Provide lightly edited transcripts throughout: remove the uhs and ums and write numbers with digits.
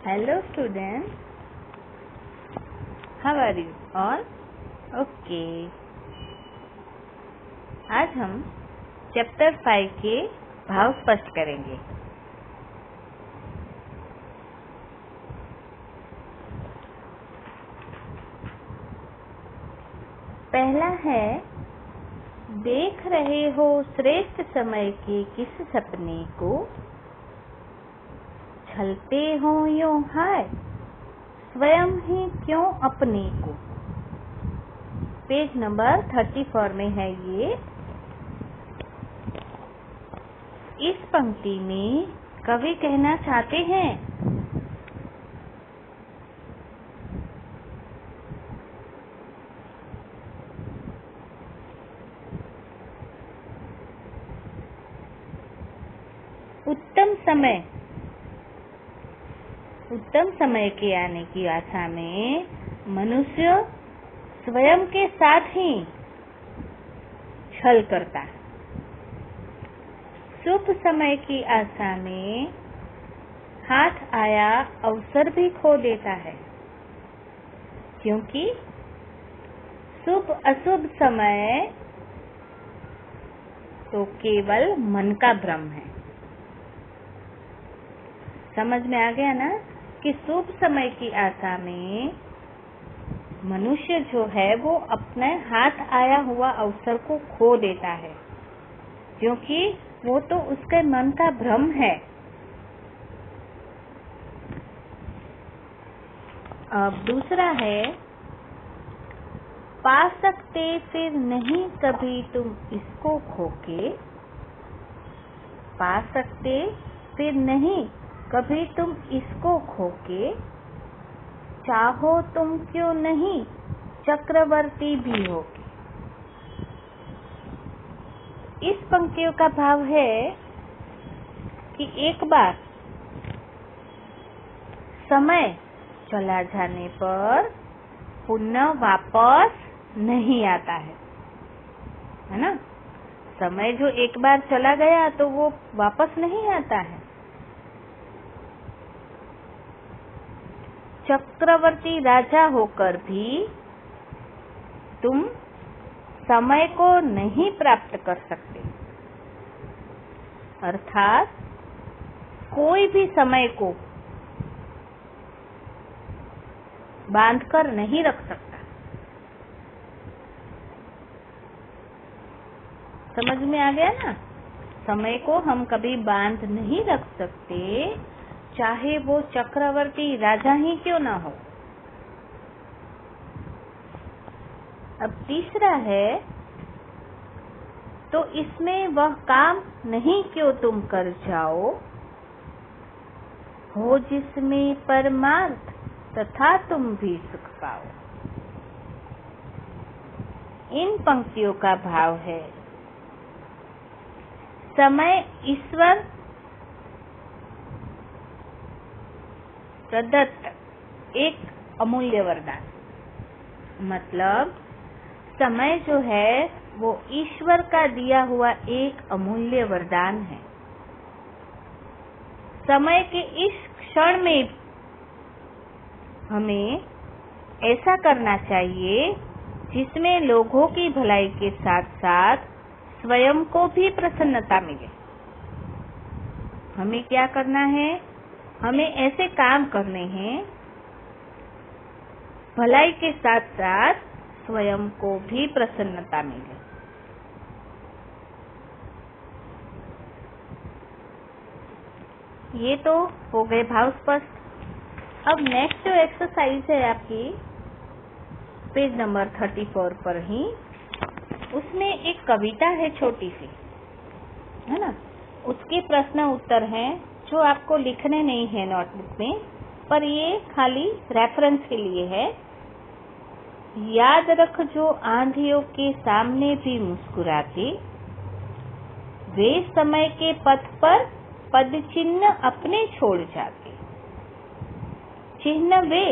Hello students, how are you all? Okay. आज हम chapter 5 के भाव स्पष्ट करेंगे। पहला है, देख रहे हो श्रेष्ठ समय के किस सपने को, छलते हो यूं हाय स्वयं ही क्यों अपने को। पेज नंबर 34 में है ये। इस पंक्ति में कवि कहना चाहते हैं उत्तम समय के आने की आशा में मनुष्य स्वयं के साथ ही छल करता है। शुभ समय की आशा में हाथ आया अवसर भी खो देता है, क्योंकि शुभ अशुभ समय तो केवल मन का भ्रम है। समझ में आ गया ना कि शुभ समय की आशा में मनुष्य जो है वो अपने हाथ आया हुआ अवसर को खो देता है, क्योंकि वो तो उसके मन का भ्रम है। अब दूसरा है, पा सकते फिर नहीं कभी तुम इसको खोके, पा सकते फिर नहीं कभी तुम इसको खोके, चाहो तुम क्यों नहीं चक्रवर्ती भी होके। इस पंक्तियों का भाव है कि एक बार समय चला जाने पर पुनः वापस नहीं आता है ना। समय जो एक बार चला गया तो वो वापस नहीं आता है। चक्रवर्ती राजा होकर भी तुम समय को नहीं प्राप्त कर सकते, अर्थात कोई भी समय को बांधकर नहीं रख सकता। समझ में आ गया ना। समय को हम कभी बांध नहीं रख सकते, चाहे वो चक्रवर्ती राजा ही क्यों ना हो। अब तीसरा है, तो इसमें वह काम नहीं क्यों तुम कर जाओ, हो जिसमें परमार्थ तथा तुम भी सुख पाओ। इन पंक्तियों का भाव है, समय ईश्वर प्रदत्त एक अमूल्य वरदान, मतलब समय जो है वो ईश्वर का दिया हुआ एक अमूल्य वरदान है। समय के इस क्षण में हमें ऐसा करना चाहिए जिसमें लोगों की भलाई के साथ साथ स्वयं को भी प्रसन्नता मिले। हमें क्या करना है? हमें ऐसे काम करने हैं भलाई के साथ साथ स्वयं को भी प्रसन्नता मिले। ये तो हो गए भाव स्पष्ट। अब नेक्स्ट जो एक्सरसाइज है आपकी पेज नंबर 34 पर ही, उसमें एक कविता है छोटी सी, है ना। उसके प्रश्न उत्तर हैं जो आपको लिखने नहीं है नोटबुक में, पर ये खाली रेफरेंस के लिए है। याद रख जो आंधियों के सामने भी मुस्कुराते, वे समय के पथ पर पद चिन्ह अपने छोड़ जाते। चिन्ह वे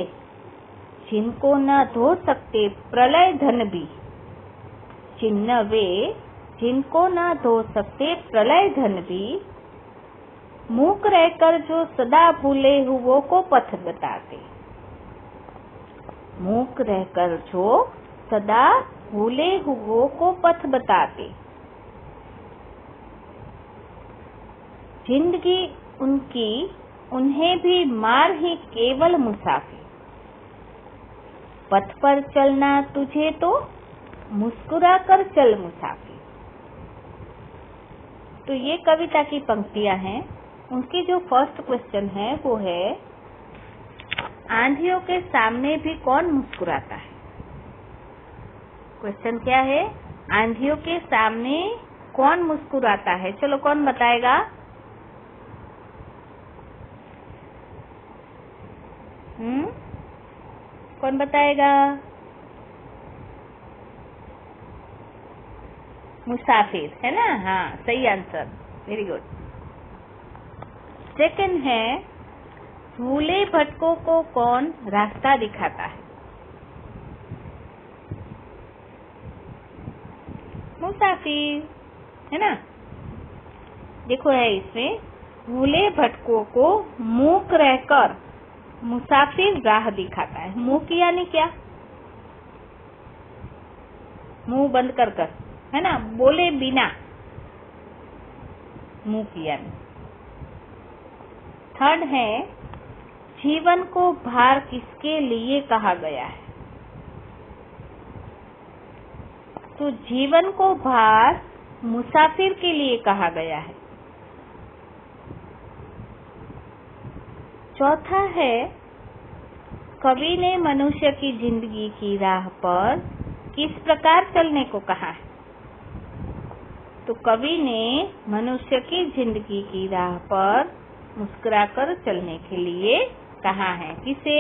जिनको न धो सकते प्रलय धन भी, चिन्ह वे जिनको न धो सकते प्रलय धन भी, मूक रहकर जो सदा भूले हुओं को पथ बताते। मूक रहकर जो सदा भूले हुओं को पथ बताते। जिंदगी उनकी उन्हें भी मार ही केवल मुसाफिर। पथ पर चलना तुझे तो मुस्कुरा कर चल मुसाफिर। तो ये कविता की पंक्तियां हैं। उनकी जो फर्स्ट क्वेश्चन है वो है, आंधियों के सामने भी कौन मुस्कुराता है। क्वेश्चन क्या है, आंधियों के सामने कौन मुस्कुराता है। चलो कौन बताएगा। कौन बताएगा। मुसाफिर है ना। हाँ, सही आंसर, वेरी गुड। सेकंड है, भूले भटकों को कौन रास्ता दिखाता है। मुसाफिर है ना। देखो है इसमें, भूले भटकों को मूक रहकर मुसाफिर राह दिखाता है। मूक यानी क्या, मुंह बंद कर कर, है ना, बोले बिना, मूक यानी। थर्ड है, जीवन को भार किसके लिए कहा गया है। तो जीवन को भार मुसाफिर के लिए कहा गया है। चौथा है, कवि ने मनुष्य की जिंदगी की राह पर किस प्रकार चलने को कहा है। तो कवि ने मनुष्य की जिंदगी की राह पर मुस्कुराकर चलने के लिए कहा है। किसे,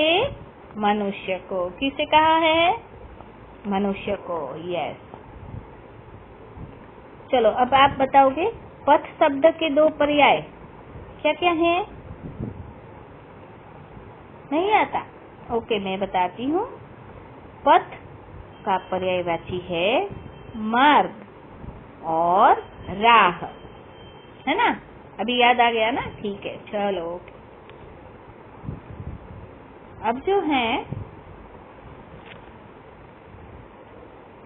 मनुष्य को। किसे कहा है, मनुष्य को। यस। चलो अब आप बताओगे, पथ शब्द के दो पर्याय क्या क्या हैं। नहीं आता। ओके, मैं बताती हूँ। पथ का पर्यायवाची है मार्ग और राह, है ना। अभी याद आ गया ना। ठीक है, चलो ओके। अब जो है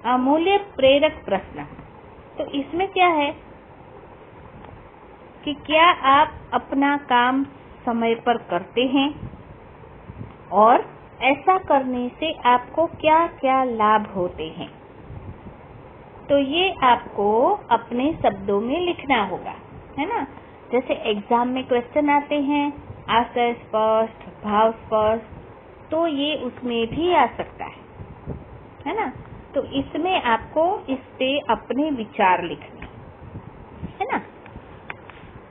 अमूल्य प्रेरक प्रश्न, तो इसमें क्या है कि क्या आप अपना काम समय पर करते हैं और ऐसा करने से आपको क्या क्या लाभ होते हैं। तो ये आपको अपने शब्दों में लिखना होगा, है ना। जैसे एग्जाम में क्वेश्चन आते हैं, आशय स्पष्ट, भाव स्पष्ट, तो ये उसमें भी आ सकता है ना। तो इसमें आपको इस पे अपने विचार लिखने, है ना।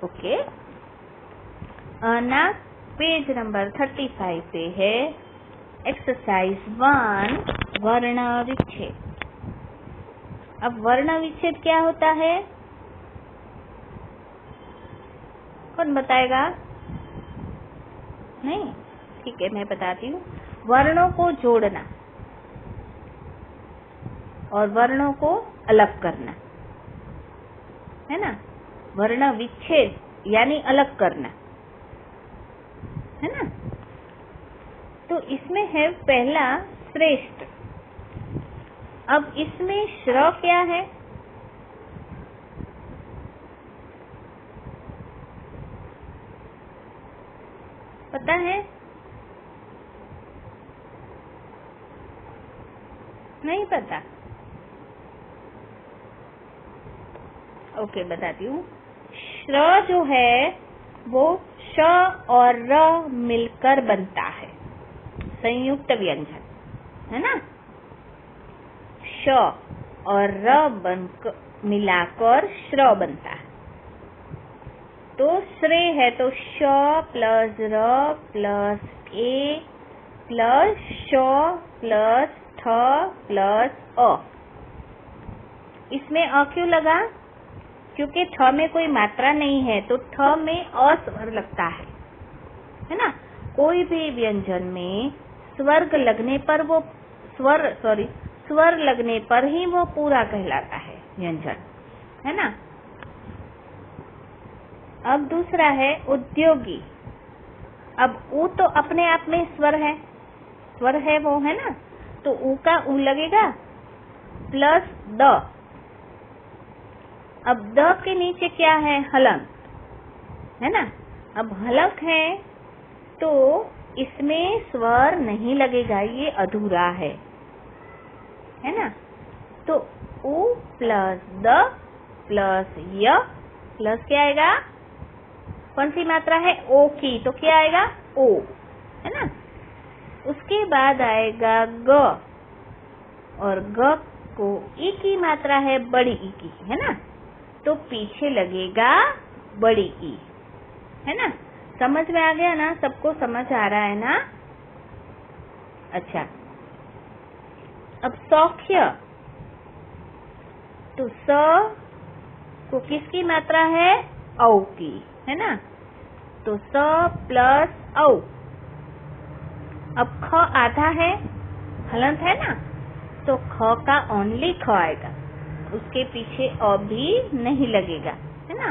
ओके। ना पेज नंबर 35 पे है एक्सरसाइज 1, वर्ण विच्छेद। अब वर्ण विच्छेद क्या होता है, कौन बताएगा। नहीं, ठीक है, मैं बताती हूँ। वर्णों को जोड़ना और वर्णों को अलग करना, है ना। वर्ण विच्छेद यानी अलग करना, है ना। तो इसमें है पहला श्रेष्ठ। अब इसमें श्र क्या है, पता है। नहीं पता। ओके, बताती हूँ। श्र जो है वो श और र मिलकर बनता है, संयुक्त व्यंजन, है ना। श और र मिलाकर श्र बनता है। तो श्रे है तो श प्लस र प्लस ए प्लस श प्लस ठ प्लस अ। इसमें अ क्यों लगा, क्योंकि ठ में कोई मात्रा नहीं है, तो ठ में अ स्वर लगता है ना। कोई भी व्यंजन में स्वर लगने पर वो स्वर लगने पर ही वो पूरा कहलाता है व्यंजन, है ना। अब दूसरा है उद्योगी। अब ऊ तो अपने आप में स्वर है वो, है ना, तो ऊ का ऊ लगेगा प्लस द। अब द के नीचे क्या है? हलंत, है ना। अब हलंत है तो इसमें स्वर नहीं लगेगा, ये अधूरा है ना। तो ऊ प्लस द प्लस य प्लस क्या आएगा? कौन सी मात्रा है? ओ की, तो क्या आएगा? ओ, है ना। उसके बाद आएगा ग, और ग को ई की मात्रा है, बड़ी ई की, है ना, तो पीछे लगेगा बड़ी ई, है ना। समझ में आ गया ना? सबको समझ आ रहा है ना? अच्छा, अब सौख्य, तो स को किसकी मात्रा है? औ की, है ना, तो स प्लस औ। अब ख आधा है, हलंत है ना, तो ख का ओनली ख आएगा, उसके पीछे अ भी नहीं लगेगा, है ना।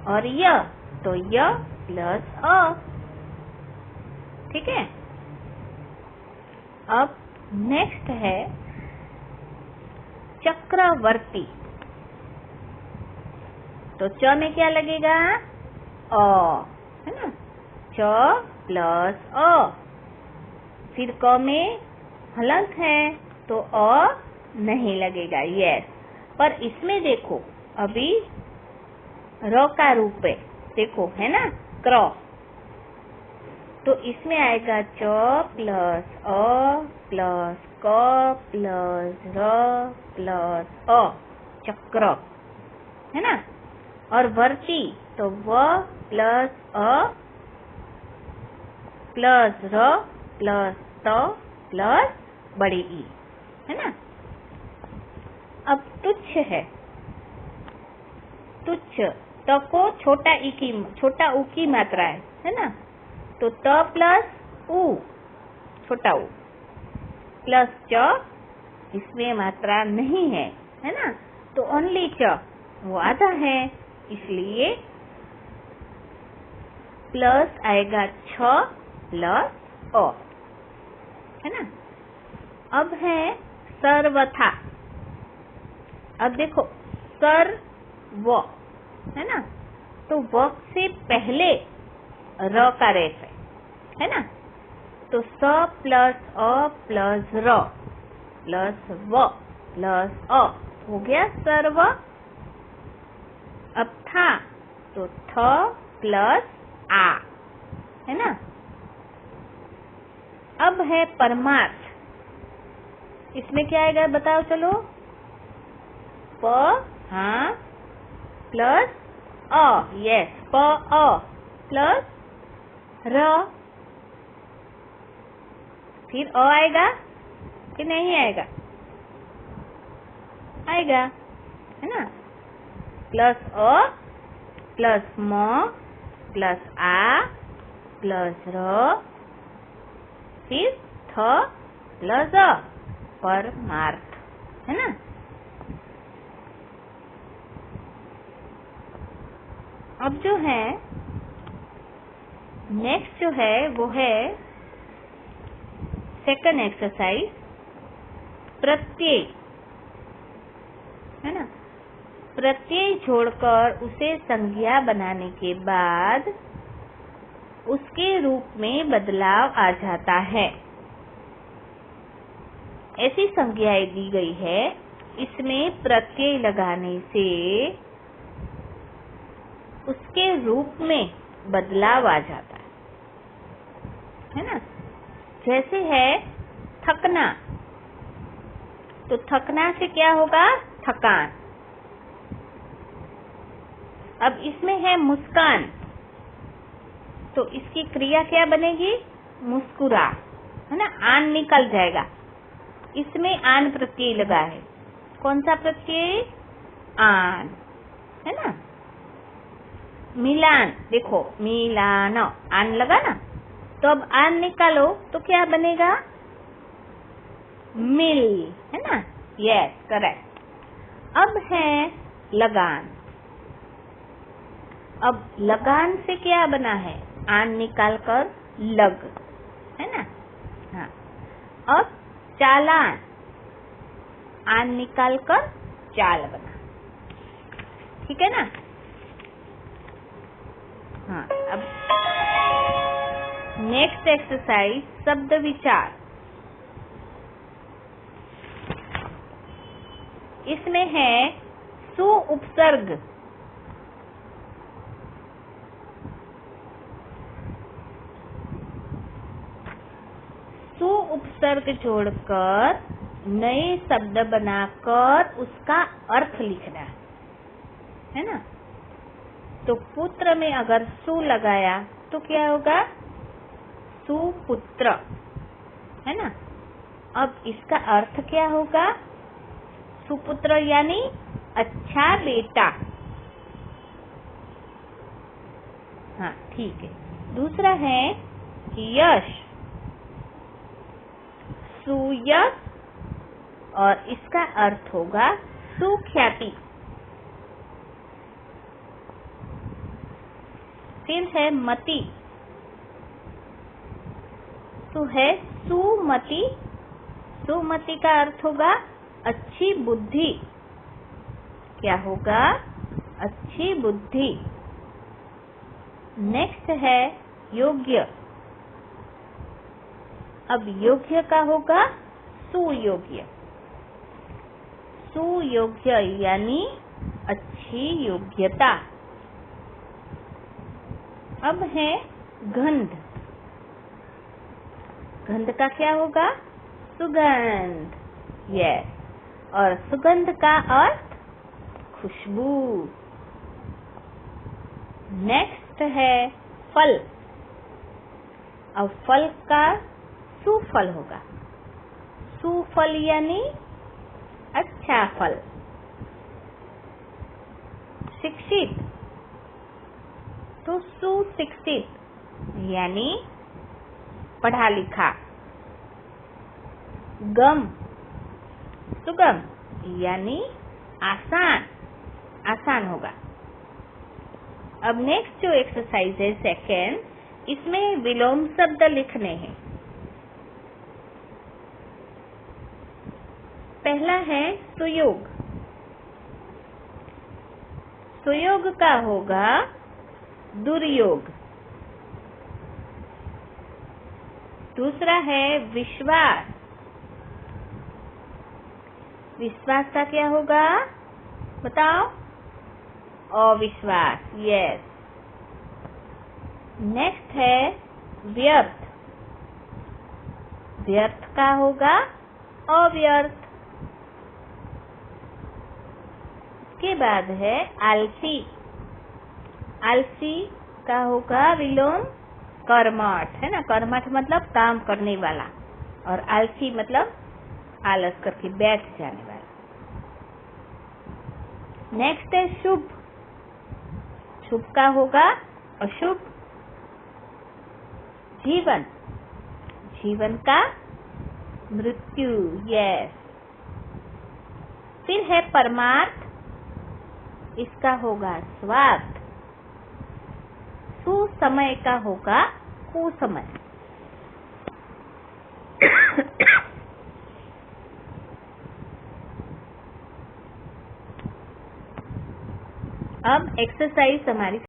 और य, तो य प्लस अ, ठीक है। अब नेक्स्ट है चक्रवर्ती। तो च में क्या लगेगा? अ, है ना, च प्लस अ। फिर क में हलंत है तो अ नहीं लगेगा, यस। पर इसमें देखो अभी र का रूप है, देखो, है ना, क्र, तो इसमें आएगा च प्लस अ प्लस क प्लस र प्लस अ, चक्र, है ना। और वर्ती, तो व प्लस अ प्लस र प्लस त प्लस बड़ी ई, है ना। अब तुच्छ है। तुच्छ, त को छोटा ऊ की मात्रा है ना, तो त प्लस ऊ, छोटा ऊ, प्लस च, इसमें मात्रा नहीं है ना, तो ओनली च, वो आधा है, इसलिए प्लस आएगा 6 प्लस अ, है ना। अब है सर्वथा। अब देखो सर्व, है ना, तो व से पहले र का रेफ है ना, तो स प्लस अ प्लस र प्लस व प्लस अ, हो गया सर्व। अब था, तो थ प्लस आ, है ना। अब है परमार्थ। इसमें क्या आएगा बताओ, चलो। प, हाँ, प्लस अ, यस, प अ प्लस र, फिर अ आएगा कि नहीं आएगा? आएगा, है ना, प्लस अ प्लस म प्लस आ प्लस र, फिर थ प्लस अ, परमार्थ, है ना। अब जो है नेक्स्ट जो है वो है सेकंड एक्सरसाइज, प्रत्यय, है ना। प्रत्यय जोड़कर उसे संज्ञा बनाने के बाद उसके रूप में बदलाव आ जाता है। ऐसी संज्ञाएं दी गई है, इसमें प्रत्यय लगाने से उसके रूप में बदलाव आ जाता है ना। जैसे है थकना, तो थकना से क्या होगा? थकान। अब इसमें है मुस्कान, तो इसकी क्रिया क्या बनेगी? मुस्कुरा, है ना, आन निकल जाएगा, इसमें आन प्रत्यय लगा है। कौन सा प्रत्यय? आन, है ना। मिलान, देखो मिलान, आन लगा ना, तो अब आन निकालो तो क्या बनेगा? मिल, है ना, यस, करेक्ट। अब है लगान। अब लगान से क्या बना है? आन निकाल कर लग, है ना? हाँ। अब चालान, आन निकाल कर चाल बना, ठीक है ना? हाँ। अब नेक्स्ट एक्सरसाइज शब्द विचार। इसमें है सु उपसर्ग, सु उपसर्ग जोड़कर नए शब्द बनाकर उसका अर्थ लिखना है ना? तो पुत्र में अगर सु लगाया तो क्या होगा? सुपुत्र, है ना? अब इसका अर्थ क्या होगा? सुपुत्र यानी अच्छा बेटा। हाँ, ठीक है। दूसरा है यश, सुयश, और इसका अर्थ होगा सुख्याति। फिर है मति, तो है सुमति, सुमति का अर्थ होगा अच्छी बुद्धि। क्या होगा? अच्छी बुद्धि। नेक्स्ट है योग्य। अब योग्य का होगा सुयोग्य, सुयोग्य यानी अच्छी योग्यता। अब है गंध, गंध का क्या होगा? सुगंध, यस। और सुगंध का अर्थ खुशबू। नेक्स्ट है फल। अब फल का सुफल होगा, सुफल यानी अच्छा फल। शिक्षित, तो सुशिक्षित यानी पढ़ा लिखा। गम, सुगम यानी आसान, आसान होगा। अब नेक्स्ट जो एक्सरसाइज है सेकेंड, इसमें विलोम शब्द लिखने हैं। पहला है सुयोग, सुयोग का होगा दुर्योग। दूसरा है विश्वास, विश्वास का क्या होगा? बताओ। अविश्वास, यस। नेक्स्ट है व्यर्थ, व्यर्थ का होगा अव्यर्थ। इसके बाद है आलसी, आलसी का होगा विलोम कर्मठ, है ना? कर्मठ मतलब काम करने वाला, और आलसी मतलब आलस करके बैठ जाने वाला। नेक्स्ट है शुभ, शुभ का होगा अशुभ। जीवन, जीवन का मृत्यु, यस। फिर है परमार्थ, इसका होगा स्वार्थ। सुसमय का होगा कुसमय। अब एक्सरसाइज हमारी